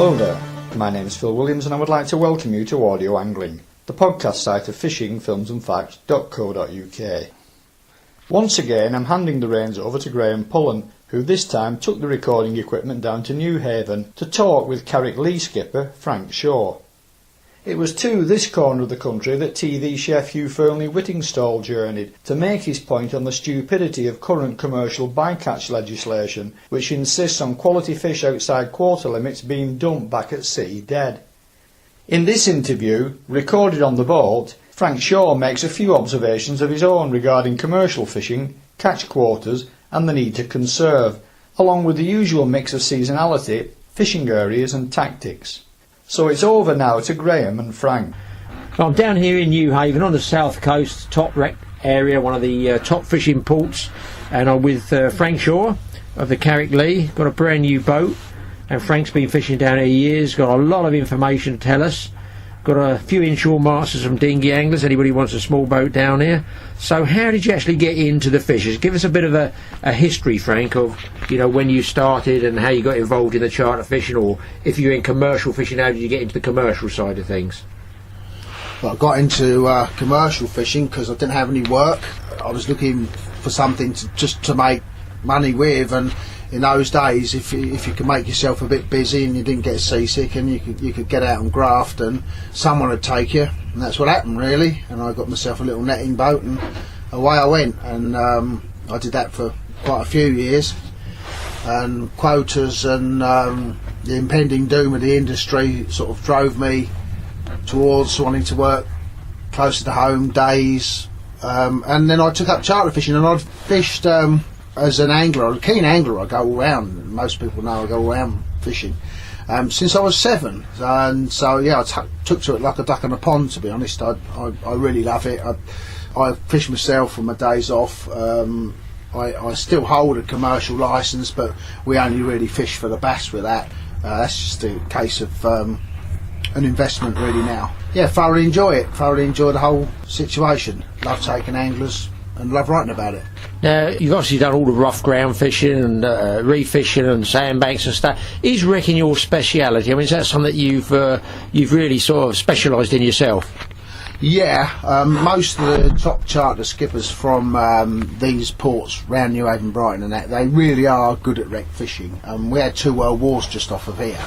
Hello there, my name is Phil Williams and I would like to welcome you to Audio Angling, the podcast site of fishingfilmsandfacts.co.uk. Once again I'm handing the reins over to Graeme Pullen, who this time took the recording equipment down to Newhaven to talk with Carrick Lee skipper Frank Shaw. It was to this corner of the country that TV chef Hugh Fearnley-Whittingstall journeyed to make his point on the stupidity of current commercial bycatch legislation, which insists on quality fish outside quota limits being dumped back at sea dead. In this interview, recorded on the boat, Frank Shaw makes a few observations of his own regarding commercial fishing, catch quotas and the need to conserve, along with the usual mix of seasonality, fishing areas and tactics. So it's over now to Graeme and Frank. So I'm down here in Newhaven on the south coast, top wreck area, one of the top fishing ports, and I'm with Frank Shaw of the Carrick Lee. Got a brand new boat, and Frank's been fishing down here years, got a lot of information to tell us. Got a few inshore masters from dinghy anglers, anybody who wants a small boat down here. So how did you actually get into the fishes? Give us a bit of a history, Frank, of when you started and how you got involved in the charter fishing, or if you're in commercial fishing, how did you get into the commercial side of things? Well, I got into commercial fishing because I didn't have any work. I was looking for something to make money with, and in those days, if you could make yourself a bit busy and you didn't get seasick and you could get out and graft, and someone would take you, and that's what happened really. And I got myself a little netting boat and away I went, and I did that for quite a few years. And quotas and the impending doom of the industry sort of drove me towards wanting to work closer to home days, and then I took up charter fishing, and I'd fished as an angler, a keen angler. I go all round. Most people know I go all round fishing since I was 7, and so yeah, I took to it like a duck in a pond. To be honest, I really love it. I fish myself on my days off. I still hold a commercial licence, but we only really fish for the bass with that. That's just a case of an investment really now. Yeah, thoroughly enjoy it. Thoroughly enjoy the whole situation. Love taking anglers and love writing about it. Now, you've obviously done all the rough ground fishing and reef fishing and sandbanks and stuff. Is wrecking your speciality? I mean, is that something that you've really sort of specialised in yourself? Yeah, most of the top charter skippers from these ports round Newhaven, Brighton and that, they really are good at wreck fishing. We had 2 world wars just off of here,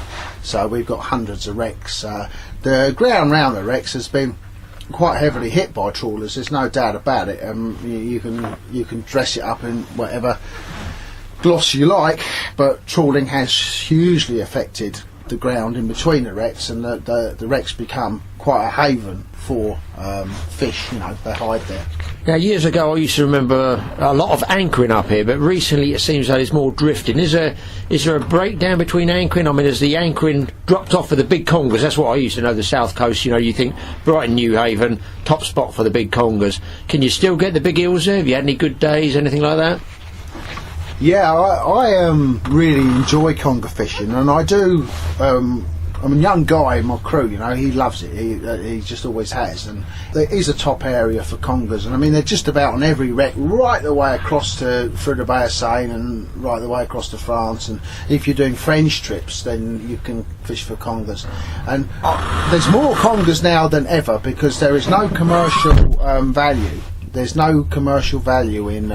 so we've got hundreds of wrecks. The ground round the wrecks has been quite heavily hit by trawlers, there's no doubt about it. You can dress it up in whatever gloss you like, but trawling has hugely affected the ground in between the wrecks, and the wrecks become quite a haven for fish. They hide there. Now, years ago I used to remember a lot of anchoring up here, but recently it seems that there's more drifting. Is there a breakdown between anchoring? I mean, has the anchoring dropped off for the big congers? That's what I used to know, the south coast. You think Brighton, Newhaven, top spot for the big congers. Can you still get the big eels there? Have you had any good days, anything like that? Yeah, I really enjoy conger fishing, and I do. I'm a young guy in my crew, he loves it, he just always has, and there is a top area for congers, and I mean they're just about on every wreck right the way across through the Bay of Seine and right the way across to France, and if you're doing French trips then you can fish for congers. And there's more congers now than ever because there is no commercial value. There's no commercial value in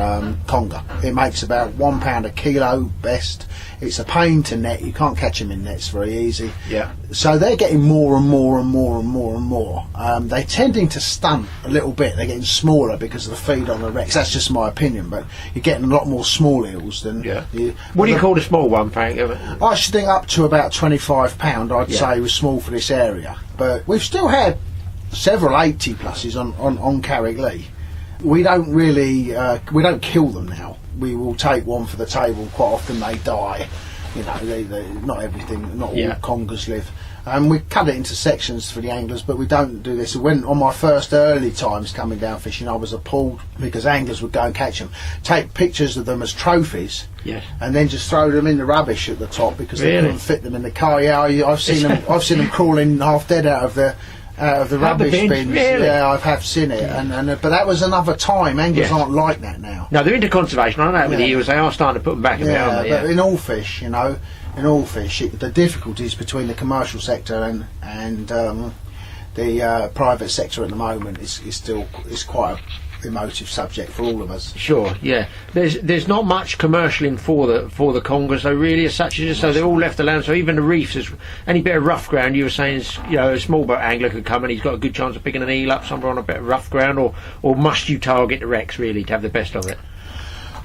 conger. It makes about £1 a kilo best. It's a pain to net. You can't catch them in nets very easy. Yeah. So they're getting more and more and more and more and more. They're tending to stunt a little bit. They're getting smaller because of the feed on the wrecks. That's just my opinion, but you're getting a lot more small eels than. Yeah. What do you call the small one, Frank? I should think up to about £25. I'd say was small for this area, but we've still had several 80 pluses on Carrick Lee. We don't really, we don't kill them now. We will take one for the table. Quite often they die. They not everything, not all congers live. We cut it into sections for the anglers, but we don't do this. When on my first early times coming down fishing, I was appalled because anglers would go and catch them, take pictures of them as trophies, and then just throw them in the rubbish at the top because they couldn't fit them in the car. Yeah, I've seen them. I've seen them crawling half dead out of the rubbish bins. Really? Yeah, I have seen it, but that was another time. Anglers aren't like that now. No, they're into conservation. I know with the eels, they are starting to put them back in there, aren't they? But in all fish, in all fish, the difficulties between the commercial sector and the private sector at the moment is quite a emotive subject for all of us. Sure, yeah. There's not much commercialing for the congers, though, really, as such. So they're all left alone. So even the reefs, is any bit of rough ground, you were saying, a small boat angler could come and he's got a good chance of picking an eel up somewhere on a bit of rough ground, or must you target the wrecks really to have the best of it?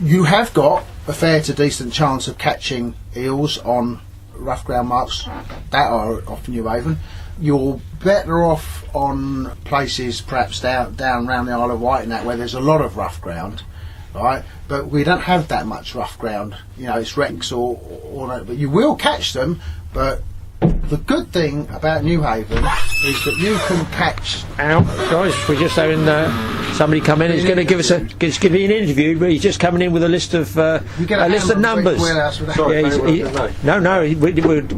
You have got a fair to decent chance of catching eels on rough ground marks that are off Newhaven. You're better off on places perhaps down around the Isle of Wight and that, where there's a lot of rough ground, right? But we don't have that much rough ground. It's wrecks or but you will catch them. But the good thing about Newhaven is that you can catch. Guys, we're just having somebody come in. He's going to give me an interview, but he's just coming in with a list of numbers. We'll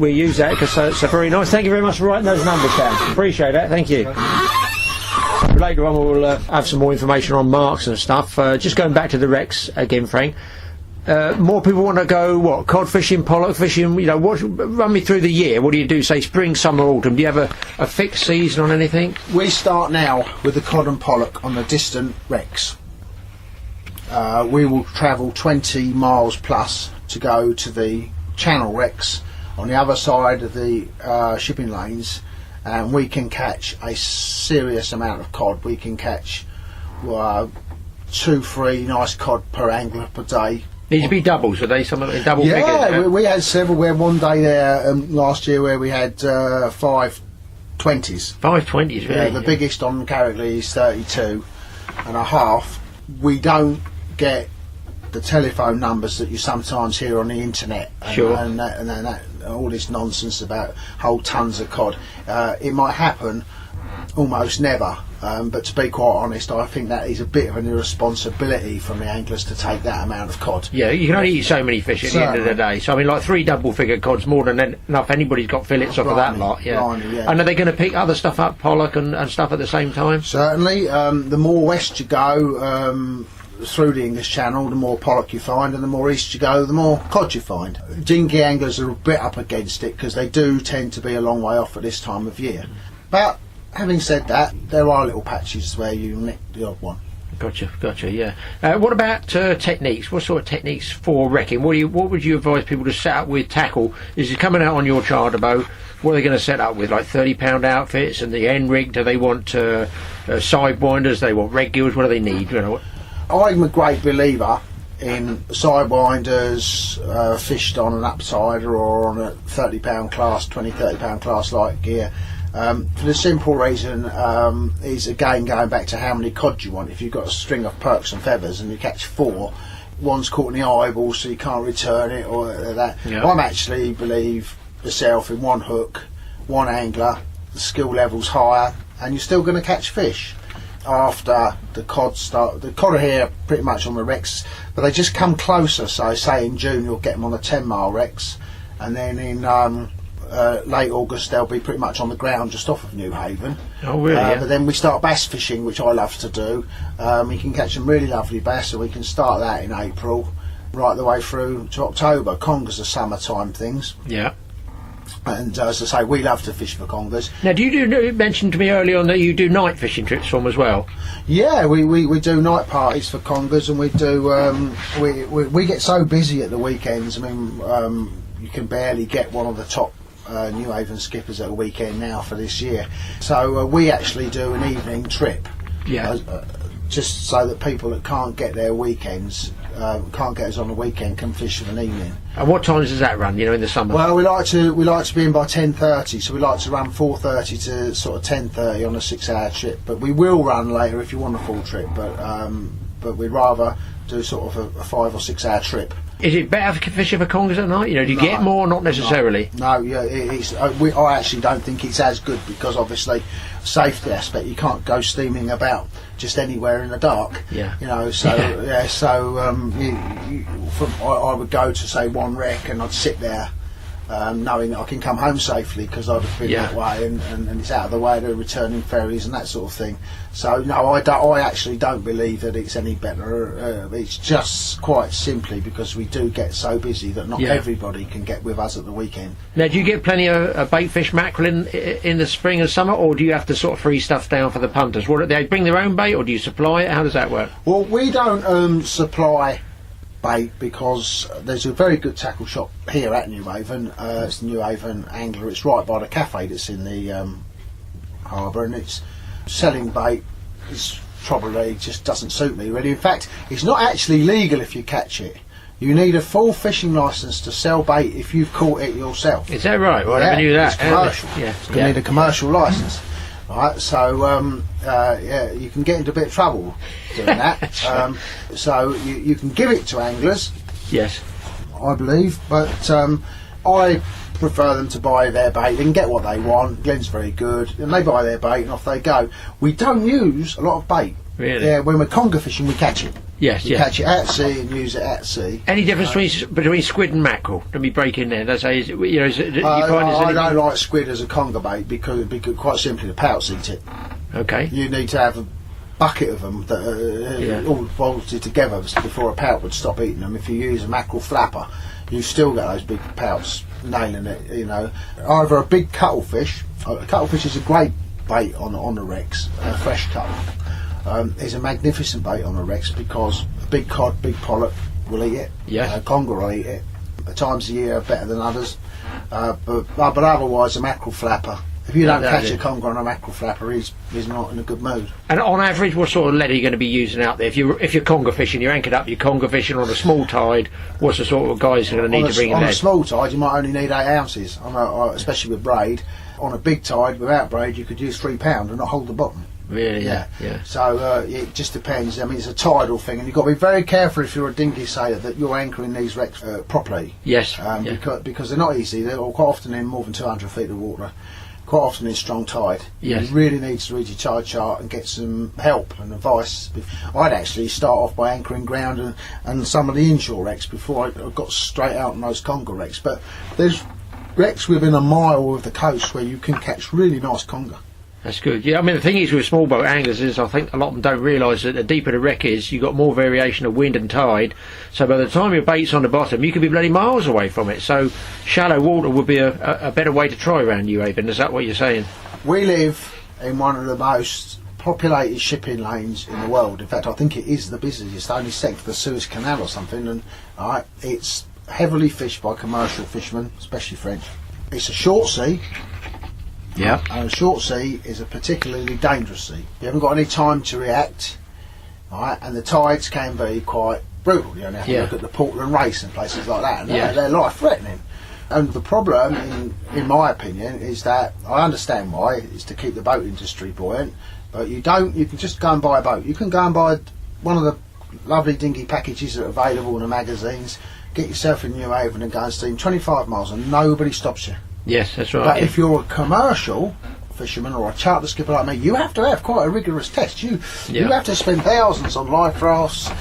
use that because it's very nice. Thank you very much for writing those numbers down. Appreciate that. Thank you. Later on, we'll have some more information on marks and stuff. Just going back to the wrecks again, Frank. More people want to go, cod fishing, pollock fishing, run me through the year. What do you do, say, spring, summer, autumn? Do you have a fixed season on anything? We start now with the cod and pollock on the distant wrecks. We will travel 20 miles plus to go to the channel wrecks on the other side of the shipping lanes, and we can catch a serious amount of cod. We can catch 2-3 nice cod per angler per day. These would be doubles, are they? Some of them double figures? Yeah, we had several. We had one day there last year where we had 5 20s. 5 20s, really? Yeah, the biggest on Carricklee is 32 and a half. We don't get the telephone numbers that you sometimes hear on the internet. Sure. And all this nonsense about whole tons of cod. It might happen, almost never. But to be quite honest, I think that is a bit of an irresponsibility from the anglers to take that amount of cod. Yeah, you can only eat so many fish at the end of the day. So, 3 double-figure cod's more than enough. Anybody's got fillets off of that lot. Yeah. Yeah. And are they going to pick other stuff up, pollock and stuff at the same time? Certainly. The more west you go through the English Channel, the more pollock you find, and the more east you go, the more cod you find. Dinghy anglers are a bit up against it because they do tend to be a long way off at this time of year. But having said that, there are little patches where you nick the odd one. Gotcha, yeah. What about techniques? What sort of techniques for wrecking? What would you advise people to set up with tackle? Is it coming out on your charter boat? What are they going to set up with, like 30-pound outfits and the end rig? Do they want sidewinders? Do they want red gills? What do they need? I'm a great believer in sidewinders fished on an upsider or on a 30-pound class, 30-pound class light gear. For the simple reason is, again, going back to how many cod you want. If you've got a string of perks and feathers and you catch 4, one's caught in the eyeball so you can't return it or that. Yeah. I'm actually believe myself in one hook, one angler, the skill level's higher, and you're still going to catch fish. After the cod are here pretty much on the wrecks, but they just come closer. So say in June you'll get them on the 10-mile wrecks, and then in late August they'll be pretty much on the ground just off of Newhaven. Oh really? Yeah. But then we start bass fishing, which I love to do. We can catch some really lovely bass, and we can start that in April right the way through to October. Congers are summertime things. Yeah. And as I say, we love to fish for congers. Now, you mentioned to me early on that you do night fishing trips for them as well? Yeah, we do night parties for congers, and we do. We get so busy at the weekends. You can barely get one of the top Newhaven skippers at a weekend now for this year. So we actually do an evening trip. Yeah. Just so that people that can't get their weekends, can't get us on the weekend, can fish for an evening. And what times does that run? In the summer. Well, we like to be in by 10:30, so we like to run 4:30 to sort of 10:30 on a 6-hour trip. But we will run later if you want a full trip. But we'd rather do sort of a 5 or 6 hour trip. Is it better for fishing for congers at night? Do you get more? Not necessarily. No, yeah, I actually don't think it's as good because obviously safety aspect. You can't go steaming about just anywhere in the dark. Yeah. I would go to say one wreck and I'd sit there knowing that I can come home safely because I'd have been that way, and it's out of the way of the returning ferries and that sort of thing. So no, I actually don't believe that it's any better. It's just quite simply because we do get so busy that not everybody can get with us at the weekend. Now, do you get plenty of bait fish mackerel in the spring and summer, or do you have to sort of free stuff down for the punters? What, they bring their own bait, or do you supply it? How does that work? Well, we don't supply bait because there's a very good tackle shop here at Newhaven. It's the Newhaven Angler. It's right by the cafe that's in the harbour, and it's selling bait. It's probably just doesn't suit me really. In fact, it's not actually legal if you catch it. You need a full fishing licence to sell bait if you've caught it yourself. Is that right? Well, I never knew that. It's commercial. You need a commercial licence. Right, so you can get into a bit of trouble doing that. So you can give it to anglers, yes, I believe, but I prefer them to buy their bait. They can get what they want. Glenn's very good, and they buy their bait and off they go. We don't use a lot of bait. Really? Yeah, when we're conger fishing, we catch it. Yes, we catch it at sea and use it at sea. Any difference between squid and mackerel? Let me break in there. That's how you know. I don't like squid as a conger bait because quite simply the pouts eat it. Okay. You need to have a bucket of them that are all bolted together before a pout would stop eating them. If you use a mackerel flapper, you've still got those big pouts nailing it. You know, either a big cuttlefish. Cuttlefish is a great bait on the wrecks. Fresh cuttle. Is a magnificent bait on the wrecks because a big cod, big pollock will eat it. Yes. Conger will eat it. At times of the year are better than others. But otherwise, a mackerel flapper. If you don't catch a conger on a mackerel flapper, he's not in a good mood. And on average, what sort of lead are you going to be using out there? If you're conger fishing, you're anchored up, you're conger fishing on a small tide, what's the sort of guys you're going to need to bring in on lead? On a small tide, you might only need 8 ounces, especially with braid. On a big tide, without braid, you could use £3 and not hold the bottom. Really? Yeah. So it just depends. I mean, it's a tidal thing, and you've got to be very careful if you're a dinghy sailor that you're anchoring these wrecks properly. Yes. Because they're not easy. They're quite often in more than 200 feet of water. Quite often in strong tide. Yes. You really need to read your tide chart and get some help and advice. I'd actually start off by anchoring ground and some of the inshore wrecks before I got straight out on those conger wrecks. But there's wrecks within a mile of the coast where you can catch really nice conger. That's good. Yeah, I mean, the thing is with small boat anglers is I think a lot of them don't realise that the deeper the wreck is, you've got more variation of wind and tide. So by the time your bait's on the bottom, you could be bloody miles away from it. So shallow water would be a better way to try around Newhaven. Is that what you're saying? We live in one of the most populated shipping lanes in the world. In fact, I think it is the busiest, only second to the Suez Canal or something. And it's heavily fished by commercial fishermen, especially French. It's a short sea. Yeah. And a short sea is a particularly dangerous sea. You haven't got any time to react, right? And the tides can be quite brutal. You have to look at the Portland Race and places like that, and they're life-threatening. And the problem, in my opinion, is that I understand why it's to keep the boat industry buoyant, but you can just go and buy a boat. You can go and buy one of the lovely dinghy packages that are available in the magazines. Get yourself in Newhaven and go and steam 25 miles, and nobody stops you. Yes, that's right. But if you're a commercial fisherman or a charter skipper like me, you have to have quite a rigorous test. You have to spend thousands on life rafts,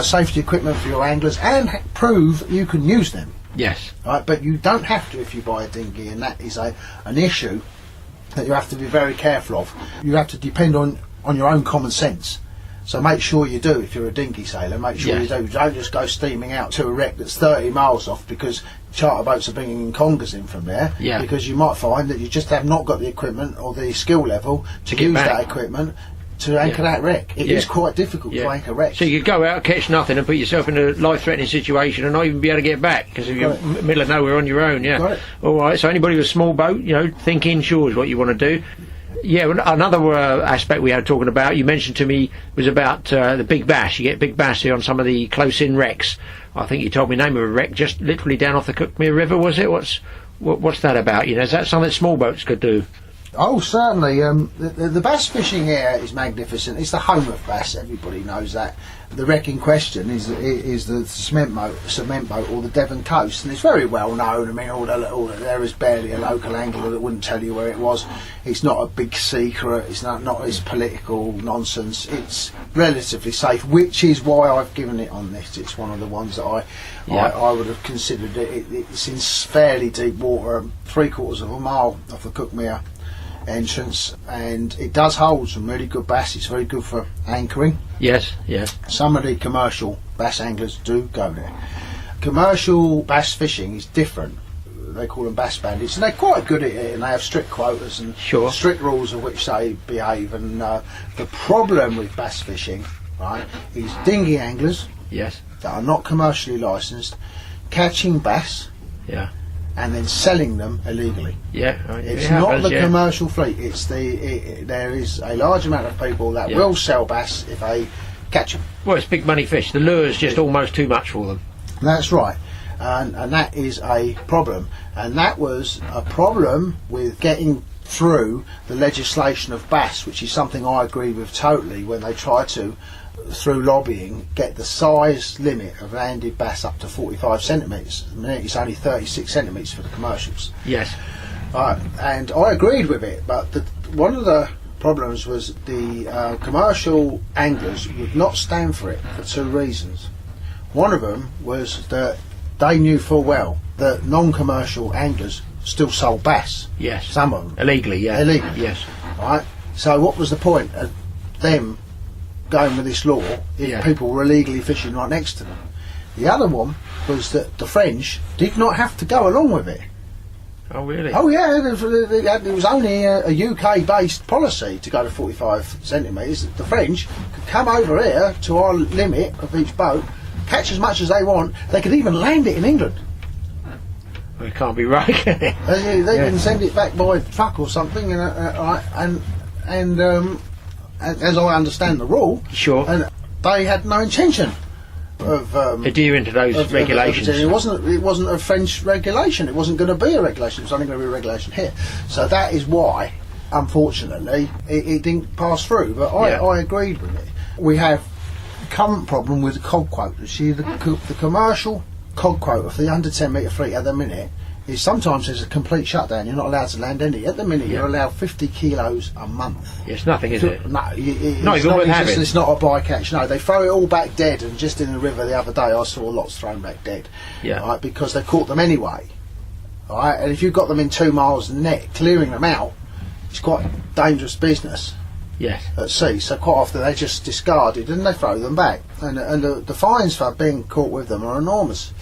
safety equipment for your anglers, and prove you can use them. Yes. Right, but you don't have to if you buy a dinghy, and that is an issue that you have to be very careful of. You have to depend on your own common sense. So make sure you do, if you're a dinghy sailor, make sure you do. Don't just go steaming out to a wreck that's 30 miles off because charter boats are bringing congers in from there. Yeah. Because you might find that you just have not got the equipment or the skill level to use that equipment to anchor that wreck. It is quite difficult to anchor wrecks. So you could go out, catch nothing, and put yourself in a life-threatening situation and not even be able to get back because you're in the middle of nowhere on your own. Yeah. All right. So anybody with a small boat, think inshore is what you want to do. Yeah, another aspect we had talking about, you mentioned to me, was about the big bass. You get big bass here on some of the close-in wrecks. I think you told me the name of a wreck just literally down off the Cookmere River, was it? What's that about? Is that something small boats could do? Oh, certainly. The bass fishing here is magnificent. It's the home of bass. Everybody knows that. The wreck in question is the cement boat or the Devon coast, and it's very well known. I mean, there is barely a local angler that wouldn't tell you where it was. It's not a big secret. It's not this political nonsense. It's relatively safe, which is why I've given it on this. It's one of the ones that I would have considered it. It's in fairly deep water, 3/4 of a mile off the Cookmere entrance, and it does hold some really good bass. It's very good for anchoring. Yes. Some of the commercial bass anglers do go there. Commercial bass fishing is different. They call them bass bandits, and they're quite good at it, and they have strict quotas and strict rules of which they behave. And the problem with bass fishing, right, is dinghy anglers that are not commercially licensed catching bass and then selling them illegally. It's not the commercial fleet. It's there is a large amount of people that will sell bass if they catch them. Well, it's big money fish. The lure's just almost too much for them. That's right, and that is a problem. And that was a problem with getting through the legislation of bass, which is something I agree with totally, when they try to, through lobbying, get the size limit of landed bass up to 45 centimetres. I mean, it's only 36 centimetres for the commercials. Yes. And I agreed with it, but one of the problems was the commercial anglers would not stand for it for two reasons. One of them was that they knew full well that non-commercial anglers still sold bass. Yes. Some of them. Illegally, Illegally. Yes. Right? So what was the point of them going with this law if people were illegally fishing right next to them? The other one was that the French did not have to go along with it. Oh, really? Oh, yeah. It was only a UK-based policy to go to 45 centimetres. The French could come over here to our limit of each boat, catch as much as they want. They could even land it in England. Well, it can't be right, can it? They can send it back by truck or something, and as I understand the rule, and they had no intention of adhering to those regulations. It wasn't a French regulation. It wasn't going to be a regulation. It was only going to be a regulation here. So that is why, unfortunately, it didn't pass through. But I agreed with it. We have a current problem with the cod quota. See, the commercial cod quota for the under 10 metre fleet at the minute is sometimes there's a complete shutdown. You're not allowed to land any. At the minute, you're allowed 50 kilos a month. It's nothing, is it? No, it's not a bycatch. No, they throw it all back dead. And just in the river the other day, I saw lots thrown back dead. Right, because they caught them anyway. Right, and if you've got them in 2 miles of net, clearing them out, it's quite dangerous business. Yes. At sea, so quite often they just discarded and they throw them back, and the fines for being caught with them are enormous.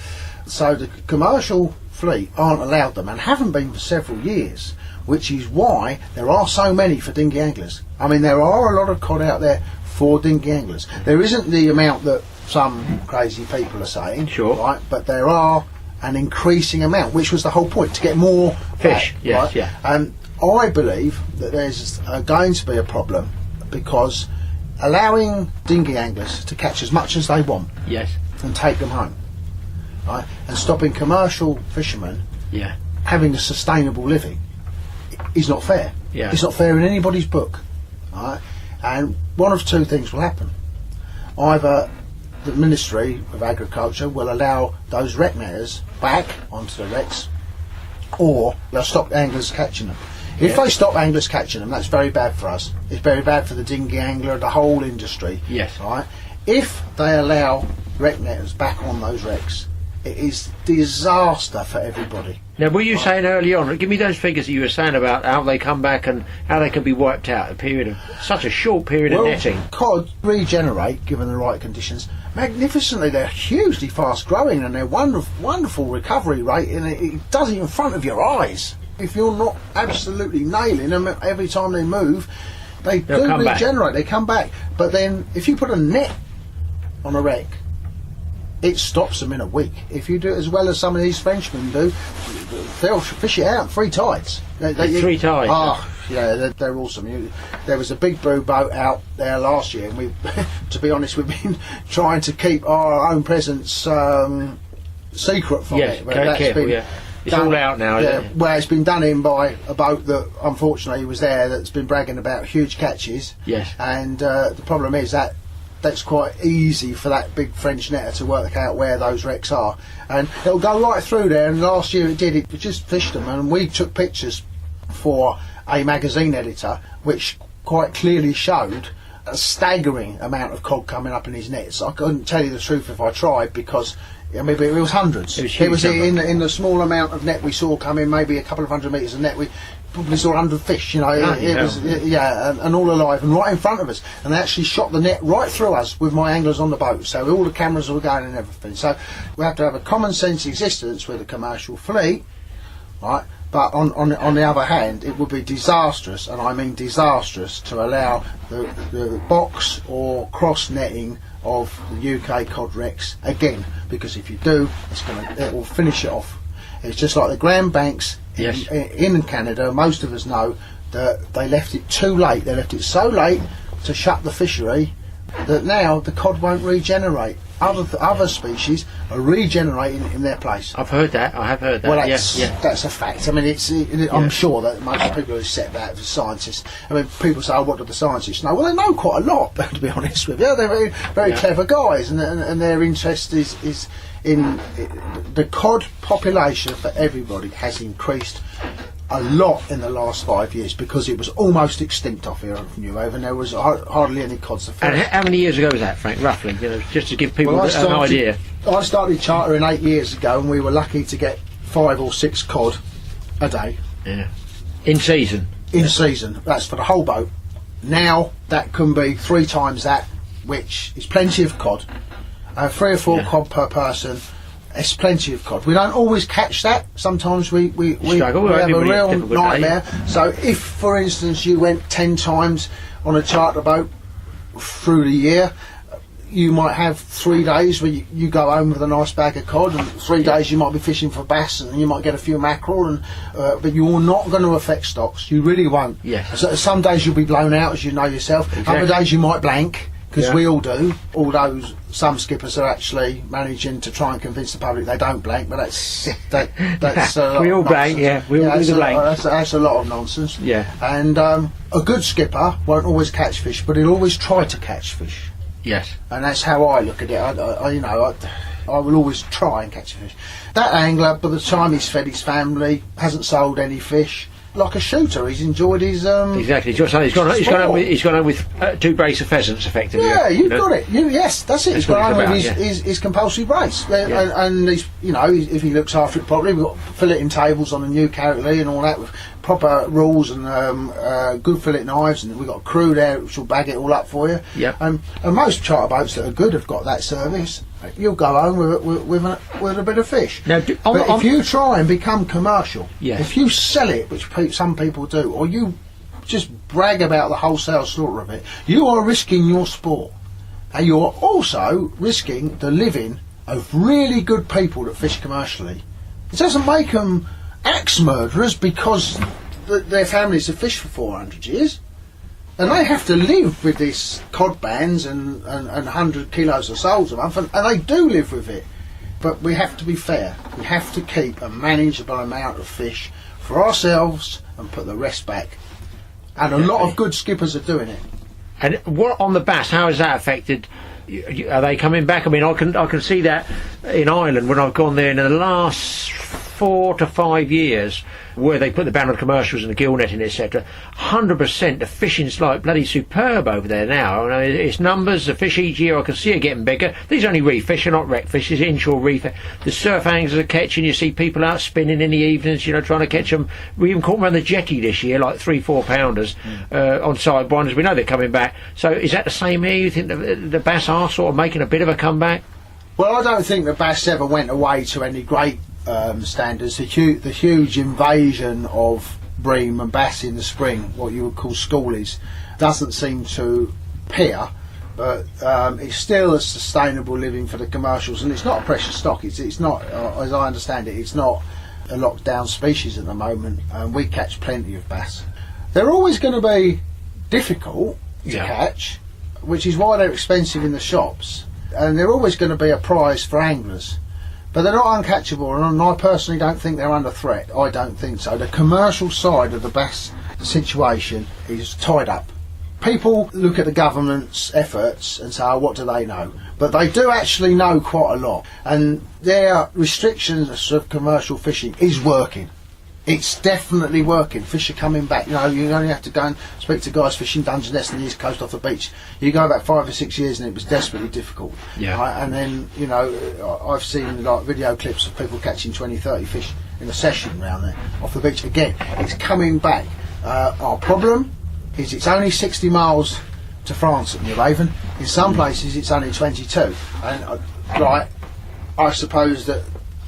So the commercial fleet aren't allowed them and haven't been for several years, which is why there are so many for dinghy anglers. I mean, there are a lot of cod out there for dinghy anglers. There isn't the amount that some crazy people are saying, right? But there are an increasing amount, which was the whole point, to get more fish. Back, yes, right? yeah. And I believe that there's going to be a problem, because allowing dinghy anglers to catch as much as they want and take them home, right, and stopping commercial fishermen having a sustainable living is not fair. It's not fair in anybody's book, right? And one of two things will happen. Either the Ministry of Agriculture will allow those wreck netters back onto the wrecks, or they'll stop anglers catching them. If they stop anglers catching them, that's very bad for us. It's very bad for the dinghy angler, the whole industry. Yes. Right? If they allow wreck netters back on those wrecks, it is disaster for everybody. Now, were you saying early on, give me those figures that you were saying about how they come back and how they can be wiped out in a period of such a short period of netting? Cod regenerate, given the right conditions, magnificently. They're hugely fast growing, and they're wonderful recovery rate, and it does it in front of your eyes. If you're not absolutely nailing them every time they move, they do regenerate. They come back. But then, if you put a net on a wreck, it stops them in a week. If you do it as well as some of these Frenchmen do, they'll fish it out 3 tides. 3 tides? They're awesome. There was a big blue boat out there last year, and we, to be honest, we've been trying to keep our own presence secret from it. But It's all out now, isn't it? Where it's been done in by a boat that unfortunately was there that's been bragging about huge catches. Yes. And the problem is that's quite easy for that big French netter to work out where those wrecks are, and it'll go right through there. And last year it did. It just fished them, and we took pictures for a magazine editor, which quite clearly showed a staggering amount of cod coming up in his nets. I couldn't tell you the truth if I tried, because I mean, it was hundreds. It was in the small amount of net we saw come in, maybe a couple of 100 metres of net, we probably saw 100 fish. You know, and all alive and right in front of us. And they actually shot the net right through us with my anglers on the boat. So all the cameras were going and everything. So we have to have a common sense existence with a commercial fleet, right? But on the other hand, it would be disastrous, and I mean disastrous, to allow the box or cross netting of the UK cod wrecks again, because if you do, it will finish it off. It's just like the Grand Banks in Canada. Most of us know that they left it too late. They left it so late to shut the fishery that now the cod won't regenerate. Other species are regenerating in their place. I've heard that. I have heard that. Well, that's a fact. I mean, I'm sure that most people who set that as scientists. I mean, people say, "Oh, what do the scientists know?" Well, they know quite a lot. To be honest with you, they're very, very clever guys, and their interest is in the cod population for everybody has increased a lot in the last 5 years, because it was almost extinct off here in Newhaven. There was hardly any cods to fish. And how many years ago was that, Frank, roughly? You know, just to give people an idea. I started chartering 8 years ago, and we were lucky to get 5 or 6 cod a day. Yeah. In season? In season. That's for the whole boat. Now, that can be 3 times that, which is plenty of cod. 3 or 4 cod per person. It's plenty of cod. We don't always catch that. Sometimes we have a real nightmare. So if, for instance, you went 10 times on a charter boat through the year, you might have 3 days where you go home with a nice bag of cod, and 3 days you might be fishing for bass, and you might get a few mackerel, and but you're not going to affect stocks. You really won't. Yes. So some days you'll be blown out, as you know yourself. Exactly. Other days you might blank, because we all do. Although some skippers are actually managing to try and convince the public they don't blank, but that's we all blank. Yeah, we all do the blank. That's a lot of nonsense. Yeah. And a good skipper won't always catch fish, but he'll always try to catch fish. Yes. And that's how I look at it. I will always try and catch a fish. That angler, by the time he's fed his family, hasn't sold any fish. Like a shooter, he's enjoyed his exactly. He's gone home with 2 brace of pheasants, effectively. Yeah, you've got it. Yes, that's it. He's gone home with his compulsory brace, and he's, if he looks after it properly, we've got filleting tables on the new Carrick Lee and all that with proper rules and good fillet knives, and we've got a crew there which will bag it all up for you. Yep. And most charter boats that are good have got that service. You'll go home with a bit of fish. Now, if you try and become commercial, if you sell it, which some people do, or you just brag about the wholesale slaughter of it, you are risking your sport. And you are also risking the living of really good people that fish commercially. It doesn't make them axe murderers because their families have fished for 400 years. And they have to live with these cod bands and 100 kilos of soles a month, and they do live with it. But we have to be fair. We have to keep a manageable amount of fish for ourselves and put the rest back. And a lot of good skippers are doing it. And what on the bass? How has that affected? Are they coming back? I mean, I can see that in Ireland when I've gone there in the last 4 to 5 years, where they put the ban on commercials and the gill netting, etc. 100%, the fishing's like bloody superb over there now. I mean, it's numbers, the fish each year, I can see it getting bigger. These are only reef fish, they're not wreck fish, it's inshore reef. The surf anglers are catching, you see people out spinning in the evenings, trying to catch them. We even caught them on the jetty this year, like 3-4 pounders on side binders. We know they're coming back. So is that the same here? You think the bass are sort of making a bit of a comeback? Well, I don't think the bass ever went away to any great standards. The huge invasion of bream and bass in the spring, what you would call schoolies, doesn't seem to appear, but it's still a sustainable living for the commercials, and it's not a precious stock. It's not, as I understand it, it's not a locked down species at the moment, and we catch plenty of bass. They're always going to be difficult to catch, which is why they're expensive in the shops, and they're always going to be a prize for anglers. But they're not uncatchable, and I personally don't think they're under threat. I don't think so. The commercial side of the bass situation is tied up. People look at the government's efforts and say, oh, what do they know? But they do actually know quite a lot. And their restrictions of commercial fishing is working. It's definitely working. Fish are coming back. You know, you only have to go and speak to guys fishing Dungeness Nest on the east coast off the beach. You go back 5 or 6 years and it was desperately difficult. Yeah. Right? And then, you know, I've seen like video clips of people catching 20, 30 fish in a session round there off the beach. Again, it's coming back. Our problem is it's only 60 miles to France at Newhaven. In some places it's only 22. And right, I suppose that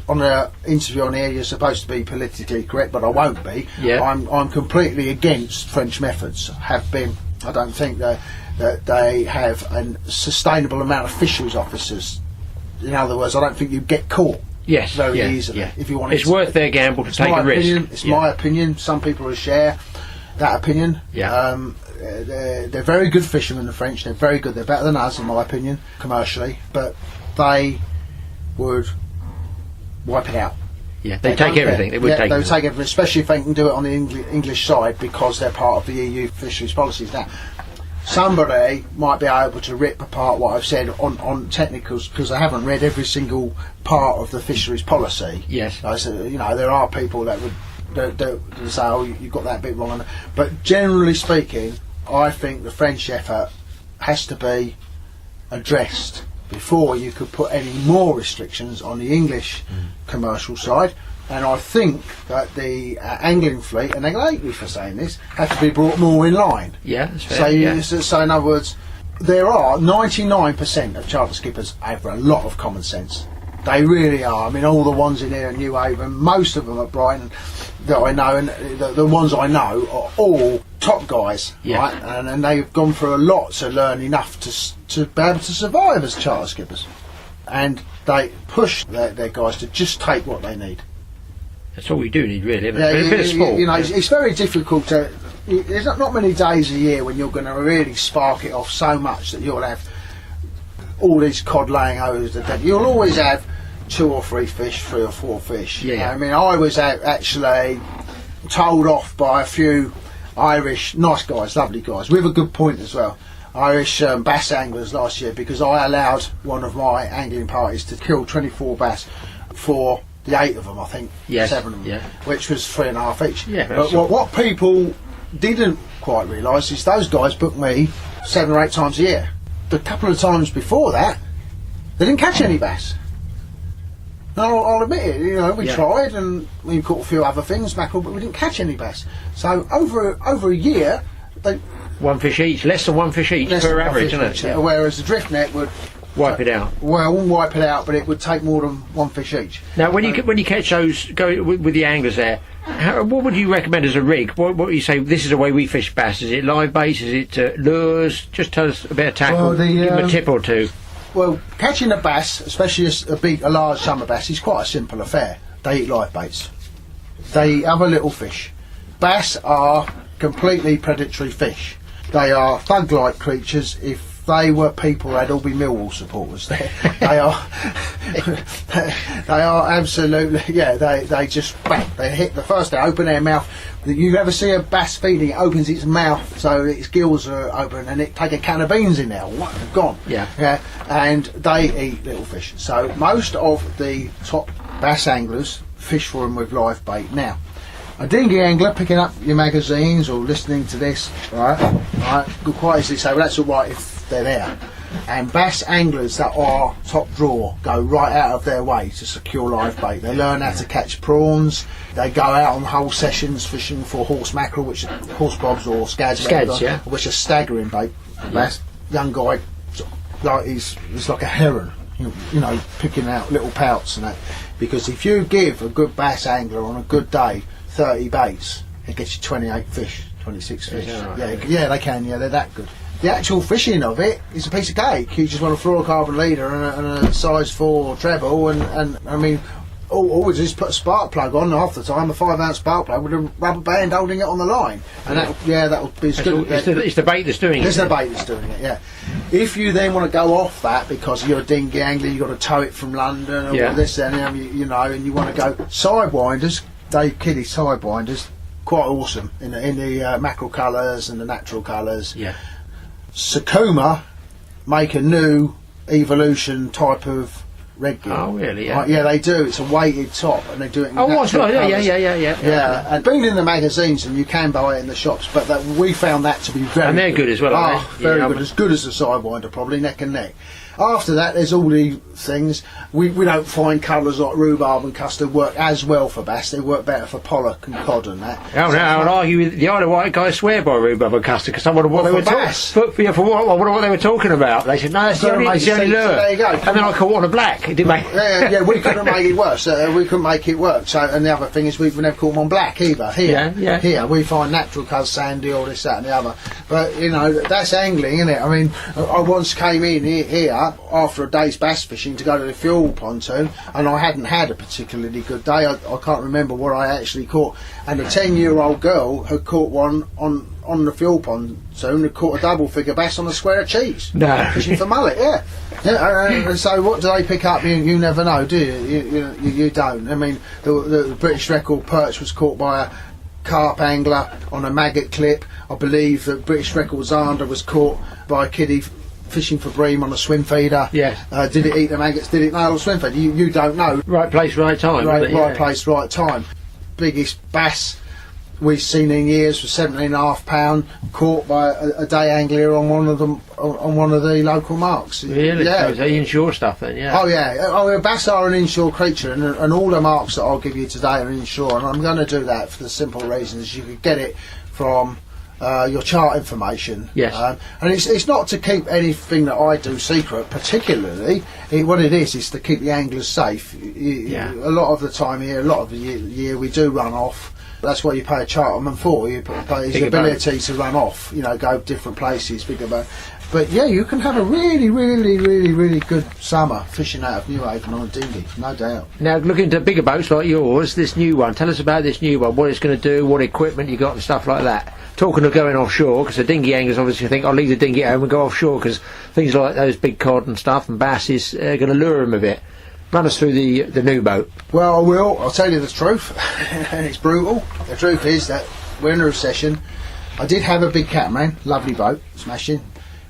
on an interview on here you're supposed to be politically correct, but I won't be. Yeah. I'm completely against French methods. Have been. I don't think that they have a sustainable amount of fisheries officers. In other words, I don't think you get caught very easily if you want. It's worth their gamble to take a risk. It's my opinion. Some people will share that opinion. Yeah. They're very good fishermen, the French. They're very good. They're better than us, in my opinion, commercially. But they would wipe it out. Yeah, they take everything. They would take everything, especially if they can do it on the English side, because they're part of the EU fisheries policies. Now, somebody might be able to rip apart what I've said on technicals, because I haven't read every single part of the fisheries policy. Yes. So, you know, there are people that would say, oh, you got that bit wrong. But generally speaking, I think the French effort has to be addressed before you could put any more restrictions on the English commercial side. And I think that the angling fleet, and they hate me for saying this, have to be brought more in line. Yeah, that's fair. So in other words, there are 99% of charter skippers have a lot of common sense. They really are. I mean, all the ones in here at Newhaven, most of them at Brighton that I know, and the ones I know are all top guys, right? And they've gone through a lot to learn enough to be able to survive as charter skippers. And they push their guys to just take what they need. That's all we do need, really. A bit of sport. You know, it's very difficult to. There's not many days a year when you're going to really spark it off so much that you'll have all these cod laying overs. You'll always have 2 or 3 fish, 3 or 4 fish. Yeah. I mean, I was actually told off by a few Irish nice guys, lovely guys, with a good point as well. Irish bass anglers last year, because I allowed one of my angling parties to kill 24 bass for the 8 of them, I think, 7 of them, which was 3.5 each. Yeah, but what people didn't quite realise is those guys booked me 7 or 8 times a year. The couple of times before that, they didn't catch any bass. No, I'll admit it. You know, we tried and we caught a few other things, mackerel, but we didn't catch any bass. So over a year, they 1 fish each, less than 1 fish each per average, isn't it? Yeah. Whereas the drift net would wipe it out. Well, it wouldn't wipe it out, but it would take more than 1 fish each. Now, when you catch those, go with the anglers there, what would you recommend as a rig? What would you say? This is the way we fish bass. Is it live bait? Is it lures? Just tell us a bit of tackle. Well, give them a tip or two. Well, catching a bass, especially a large summer bass, is quite a simple affair. They eat live baits. They eat other little fish. Bass are completely predatory fish. They are thug-like creatures. If they were people, they'd all be Millwall supporters. They are absolutely, they just bang. They hit the first, they open their mouth. You ever see a bass feeding? It opens its mouth so its gills are open, and it take a can of beans in there. What? They've gone. Yeah. And they eat little fish. So most of the top bass anglers fish for them with live bait. Now, a dinghy angler picking up your magazines or listening to this, right, could quite easily say, well, that's all right if they're there. And bass anglers that are top draw go right out of their way to secure live bait. They learn how to catch prawns. They go out on whole sessions fishing for horse mackerel, which are horse bobs or scads, which are staggering bait. Bass, young guy, like he's like a heron, you know, picking out little pouts and that. Because if you give a good bass angler on a good day 30 baits, it gets you 28 fish, 26 fish. Yeah, they can. Yeah, they're that good. The actual fishing of it is a piece of cake. You just want a fluorocarbon leader and a size 4 treble, and I mean, Always just put a spark plug on half the time, a 5-ounce spark plug with a rubber band holding it on the line, and that would be as good. It's the bait that's doing it. It's the bait that's doing it. Yeah. If you then want to go off that because you're a dinghy angler, you've got to tow it from London or this and you know, and you want to go sidewinders, Dave Kiddie sidewinders, quite awesome in the mackerel colours and the natural colours. Yeah. Sakuma make a new evolution type of red gear. Oh, really? Yeah. Yeah, they do. It's a weighted top, and they do it in natural colours. Yeah, and been in the magazines, and you can buy it in the shops, but we found that to be very and they're good as well, aren't they? Very good. As good as the Sidewinder, probably, neck and neck. After that, there's all the things. We don't find colours like rhubarb and custard work as well for bass. They work better for pollock and cod and that. Oh, no, I would argue with the Isle of Wight guys swear by rhubarb and custard because some of what they were what they were talking about. They said, no, that's the only lure. There you go. And then I caught one on black. It didn't make... yeah, we couldn't make it worse. We couldn't make it work. So, and the other thing is we've never caught them on black either. Here we find natural colours, sandy, all this, that and the other. But, you know, that's angling, isn't it? I mean, I once came in here after a day's bass fishing to go to the fuel pontoon, and I hadn't had a particularly good day. I can't remember what I actually caught, and a 10-year-old girl had caught one on the fuel pontoon, had caught a double figure bass on a square of cheese. No. Fishing for mullet, and so what do they pick up? You never know, do you? You don't. I mean, the British record perch was caught by a carp angler on a maggot clip. I believe that British record zander was caught by a kiddie fishing for bream on a swim feeder. Yes. Did it eat the maggots? Did it nail the swim feeder? You don't know. Right place, right time. Right place, right time. Biggest bass we've seen in years was 17.5 pound, caught by a day angler on one of the local marks. Really? Yeah. So it's inshore stuff then, yeah. Oh yeah. Bass are an inshore creature, and all the marks that I'll give you today are inshore, and I'm going to do that for the simple reason is you could get it from your chart information. Yes. And it's not to keep anything that I do secret, particularly. What it is to keep the anglers safe. A lot of the time here, a lot of the year we do run off. That's what you pay a charterman for. You pay his ability to run off, go different places, bigger boat. But yeah, you can have a really, really, really, really good summer fishing out of Newhaven on a dinghy, no doubt. Now, looking to bigger boats like yours, this new one, tell us about this new one, what it's going to do, what equipment you got and stuff like that. Talking of going offshore, because the dinghy anglers obviously think, I'll leave the dinghy at home and go offshore, because things like those big cod and stuff and bass is going to lure them a bit. Run us through the new boat. Well, I will. I'll tell you the truth, and it's brutal. The truth is that we're in a recession. I did have a big catamaran, lovely boat, smashing.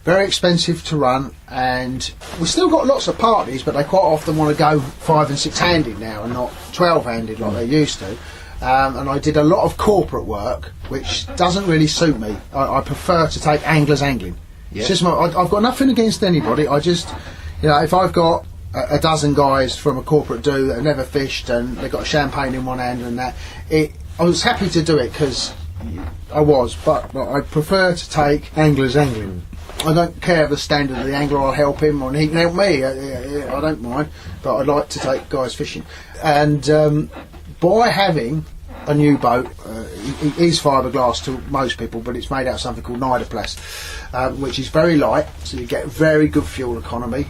Very expensive to run, and we've still got lots of parties, but they quite often want to go 5 and 6 handed now and not 12 handed like they used to. And I did a lot of corporate work, which doesn't really suit me. I prefer to take anglers angling. It's just I've got nothing against anybody. I just, if I've got a dozen guys from a corporate do that have never fished and they've got a champagne in one hand and that, I was happy to do it because but I prefer to take anglers angling. I don't care the standard of the angler. I'll help him or he can help me. I don't mind, but I like to take guys fishing. And by having a new boat, it is fiberglass to most people, but it's made out of something called Nidoplast, which is very light, so you get very good fuel economy.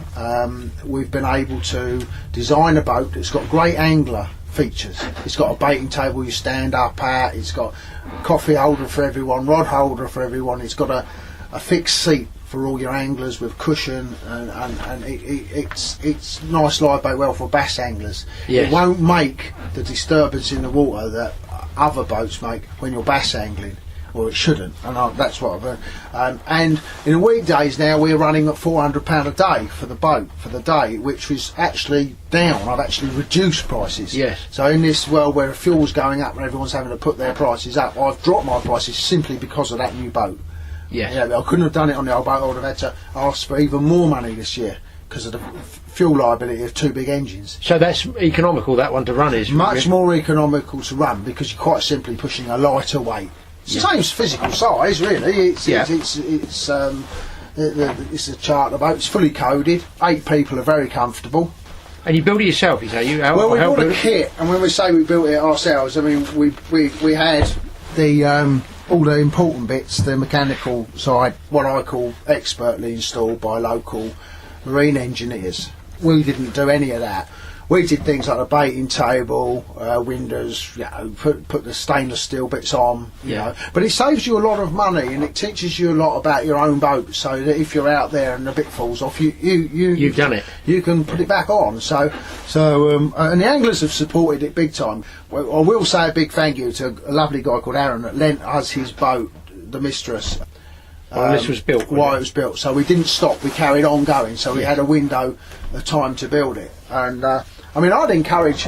We've been able to design a boat that's got great angler features. It's got a baiting table you stand up at, it's got a coffee holder for everyone, rod holder for everyone, it's got a fixed seat for all your anglers with cushion, and it's nice live bait, well for bass anglers. Yes. It won't make the disturbance in the water that other boats make when you're bass angling, or it shouldn't, and that's what I've heard. And in the weekdays now we're running at £400 a day for the boat for the day, which is actually down. I've actually reduced prices. Yes. So in this world where fuel's going up and everyone's having to put their prices up, I've dropped my prices simply because of that new boat. Yes. Yeah, I couldn't have done it on the old boat. I would have had to ask for even more money this year because of the fuel liability of 2 big engines. So that's economical, that one to run is? Much more economical to run because you're quite simply pushing a lighter weight. It's the same physical size, really. It's a charter boat. It's fully coded. 8 people are very comfortable. And you build it yourself, you say? Well, we bought a kit, and when we say we built it ourselves, I mean we had the all the important bits, the mechanical side, what I call expertly installed by local marine engineers. We didn't do any of that. we did things like a baiting table, windows, put the stainless steel bits on, you know. But it saves you a lot of money, and it teaches you a lot about your own boat, so that if you're out there and the bit falls off, you've done it. You can put it back on. So and the anglers have supported it big time. Well, I will say a big thank you to a lovely guy called Aaron that lent us his boat, the Mistress. This was built. While it was built, so we didn't stop. We carried on going. So we had a window of time to build it. And I mean, I'd encourage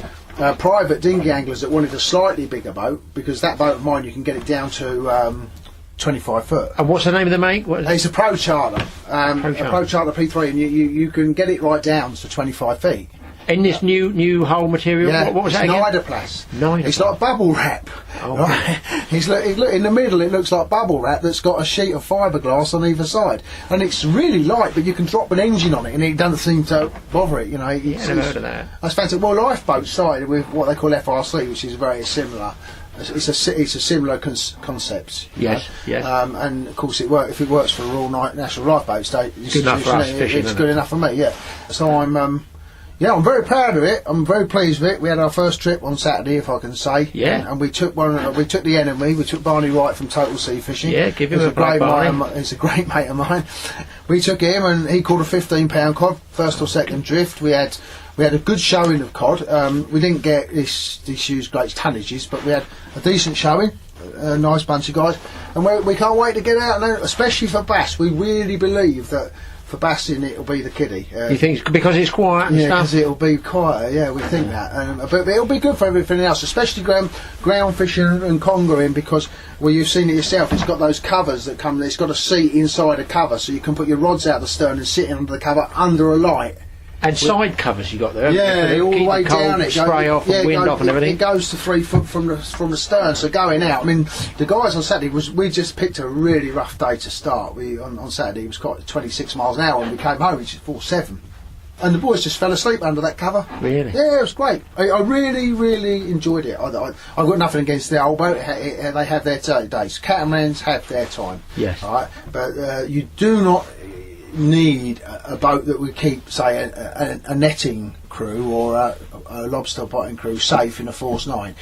private dinghy anglers that wanted a slightly bigger boat, because that boat of mine you can get it down to 25 foot. And what's the name of the mate? It's a Pro Charter, a Pro Charter P3, and you can get it right down to 25 feet. In this new hull material, Yeah, what was that again? Nidoplast. It's like bubble wrap. Oh. Right? Look in the middle. It looks like bubble wrap that's got a sheet of fiberglass on either side, and it's really light. But you can drop an engine on it, and it doesn't seem to bother it. You know, never heard of that. That's fantastic. Well, lifeboats started with what they call FRC, which is very similar. It's a similar concept. Yes, yes. And of course, if it works for the Royal National Lifeboat State, Good enough for us fishing. It's good enough for me. Yeah. So I'm very proud of it. I'm very pleased with it. We had our first trip on Saturday, if I can say. Yeah. And we took the enemy. We took Barney Wright from Total Sea Fishing. Yeah, give him a great mate. He's a great mate of mine. We took him, and he caught a 15-pound cod, first or second drift. We had a good showing of cod. We didn't get this huge great tonnages, but we had a decent showing. A nice bunch of guys, and we can't wait to get out, and especially for bass. We really believe that. For bassing, it'll be the kiddie. You think because it's quiet and yeah, stuff? because it'll be quieter. Yeah, we think that. But it'll be good for everything else, especially ground fishing and congering, because you've seen it yourself. It's got those covers that come. It's got a seat inside a cover, so you can put your rods out the stern and sit under the cover under a light. And side covers you got there. Yeah, all the way down. It spray off and wind off and everything. It goes to 3 foot from the stern. So going out, I mean, the guys on Saturday we just picked a really rough day to start. On Saturday it was quite 26 miles an hour, and we came home which is 47, and the boys just fell asleep under that cover. Really? Yeah, it was great. I really enjoyed it. I've got nothing against the old boat. They have their days. Catamarans have their time. Yes. All right, but you do not need a boat that would keep, say, a netting crew or a lobster potting crew safe in a Force 9.